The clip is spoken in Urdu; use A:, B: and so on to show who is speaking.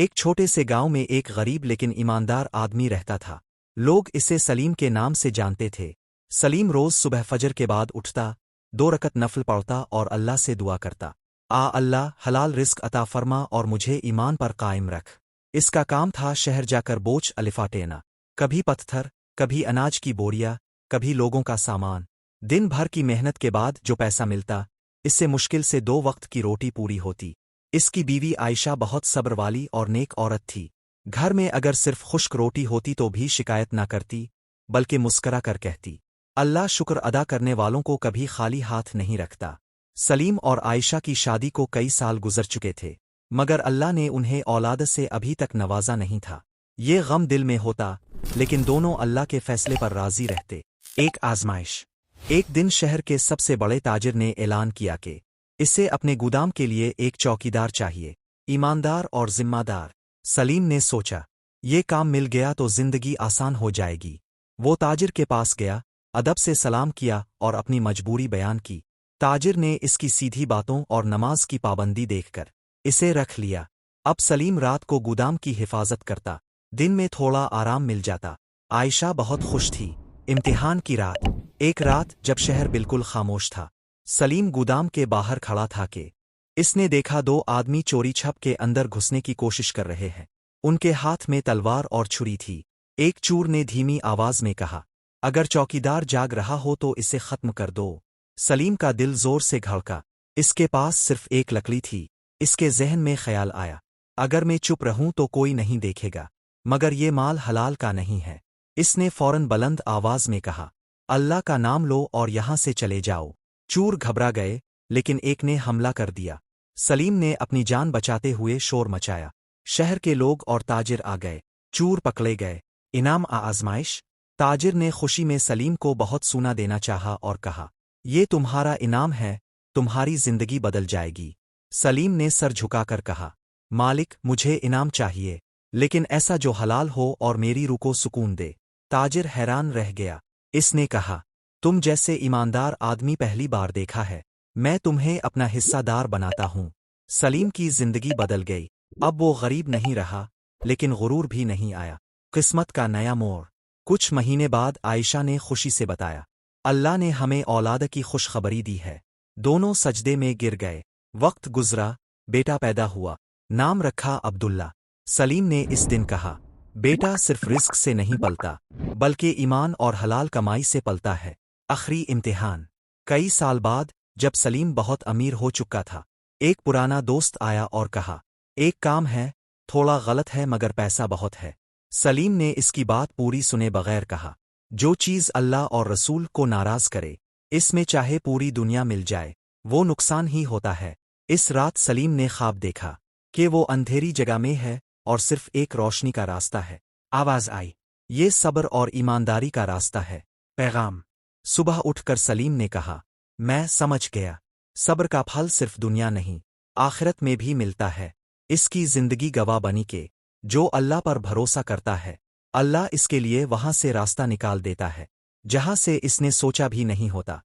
A: ایک چھوٹے سے گاؤں میں ایک غریب لیکن ایماندار آدمی رہتا تھا۔ لوگ اسے سلیم کے نام سے جانتے تھے۔ سلیم روز صبح فجر کے بعد اٹھتا، 2 رکعت نفل پڑھتا اور اللہ سے دعا کرتا، اللہ حلال رزق عطا فرما اور مجھے ایمان پر قائم رکھ۔ اس کا کام تھا شہر جا کر بوجھ الفاٹینا، کبھی پتھر، کبھی اناج کی بوریاں، کبھی لوگوں کا سامان۔ دن بھر کی محنت کے بعد جو پیسہ ملتا، اس سے مشکل سے 2 وقت کی روٹی پوری ہوتی۔ اس کی بیوی عائشہ بہت صبر والی اور نیک عورت تھی۔ گھر میں اگر صرف خشک روٹی ہوتی تو بھی شکایت نہ کرتی، بلکہ مسکرا کر کہتی، اللہ شکر ادا کرنے والوں کو کبھی خالی ہاتھ نہیں رکھتا۔ سلیم اور عائشہ کی شادی کو کئی سال گزر چکے تھے، مگر اللہ نے انہیں اولاد سے ابھی تک نوازا نہیں تھا۔ یہ غم دل میں ہوتا، لیکن دونوں اللہ کے فیصلے پر راضی رہتے۔ ایک آزمائش۔ ایک دن شہر کے سب سے بڑے تاجر نے اعلان کیا کہ اسے اپنے گودام کے لیے ایک چوکیدار چاہیے، ایماندار اور ذمہ دار۔ سلیم نے سوچا، یہ کام مل گیا تو زندگی آسان ہو جائے گی۔ وہ تاجر کے پاس گیا، ادب سے سلام کیا اور اپنی مجبوری بیان کی۔ تاجر نے اس کی سیدھی باتوں اور نماز کی پابندی دیکھ کر اسے رکھ لیا۔ اب سلیم رات کو گودام کی حفاظت کرتا، دن میں تھوڑا آرام مل جاتا۔ عائشہ بہت خوش تھی۔ امتحان کی رات۔ ایک رات جب شہر بالکل خاموش تھا، سلیم گودام کے باہر کھڑا تھا کہ اس نے دیکھا 2 آدمی چوری چھپ کے اندر گھسنے کی کوشش کر رہے ہیں۔ ان کے ہاتھ میں تلوار اور چھری تھی۔ ایک چور نے دھیمی آواز میں کہا، اگر چوکیدار جاگ رہا ہو تو اسے ختم کر دو۔ سلیم کا دل زور سے دھڑکا۔ اس کے پاس صرف ایک لکڑی تھی۔ اس کے ذہن میں خیال آیا، اگر میں چپ رہوں تو کوئی نہیں دیکھے گا، مگر یہ مال حلال کا نہیں ہے۔ اس نے فوراً بلند آواز میں کہا، اللہ کا نام لو اور یہاں سے چلے جاؤ۔ چور گھبرا گئے، لیکن ایک نے حملہ کر دیا۔ سلیم نے اپنی جان بچاتے ہوئے شور مچایا۔ شہر کے لوگ اور تاجر آ گئے۔ چور پکڑے گئے۔ انعام آزمائش۔ تاجر نے خوشی میں سلیم کو بہت سونا دینا چاہا اور کہا، یہ تمہارا انعام ہے، تمہاری زندگی بدل جائے گی۔ سلیم نے سر جھکا کر کہا، مالک مجھے انعام چاہیے، لیکن ایسا جو حلال ہو اور میری روح کو سکون دے۔ تاجر حیران رہ گیا۔ اس نے کہا، تم جیسے ایماندار آدمی پہلی بار دیکھا ہے، میں تمہیں اپنا حصہ دار بناتا ہوں۔ سلیم کی زندگی بدل گئی۔ اب وہ غریب نہیں رہا، لیکن غرور بھی نہیں آیا۔ قسمت کا نیا موڑ۔ کچھ مہینے بعد عائشہ نے خوشی سے بتایا، اللہ نے ہمیں اولاد کی خوشخبری دی ہے۔ دونوں سجدے میں گر گئے۔ وقت گزرا، بیٹا پیدا ہوا، نام رکھا عبداللہ۔ سلیم نے اس دن کہا، بیٹا صرف رزق سے نہیں پلتا، بلکہ ایمان اور حلال کمائی سے پلتا ہے۔ آخری امتحان۔ کئی سال بعد جب سلیم بہت امیر ہو چکا تھا، ایک پرانا دوست آیا اور کہا، ایک کام ہے، تھوڑا غلط ہے مگر پیسہ بہت ہے۔ سلیم نے اس کی بات پوری سنے بغیر کہا، جو چیز اللہ اور رسول کو ناراض کرے، اس میں چاہے پوری دنیا مل جائے، وہ نقصان ہی ہوتا ہے۔ اس رات سلیم نے خواب دیکھا کہ وہ اندھیری جگہ میں ہے اور صرف ایک روشنی کا راستہ ہے۔ آواز آئی، یہ صبر اور ایمانداری کا راستہ ہے۔ پیغام۔ صبح اٹھ کر سلیم نے کہا، میں سمجھ گیا، صبر کا پھل صرف دنیا نہیں، آخرت میں بھی ملتا ہے۔ اس کی زندگی گواہ بنی کہ جو اللہ پر بھروسہ کرتا ہے، اللہ اس کے لیے وہاں سے راستہ نکال دیتا ہے جہاں سے اس نے سوچا بھی نہیں ہوتا۔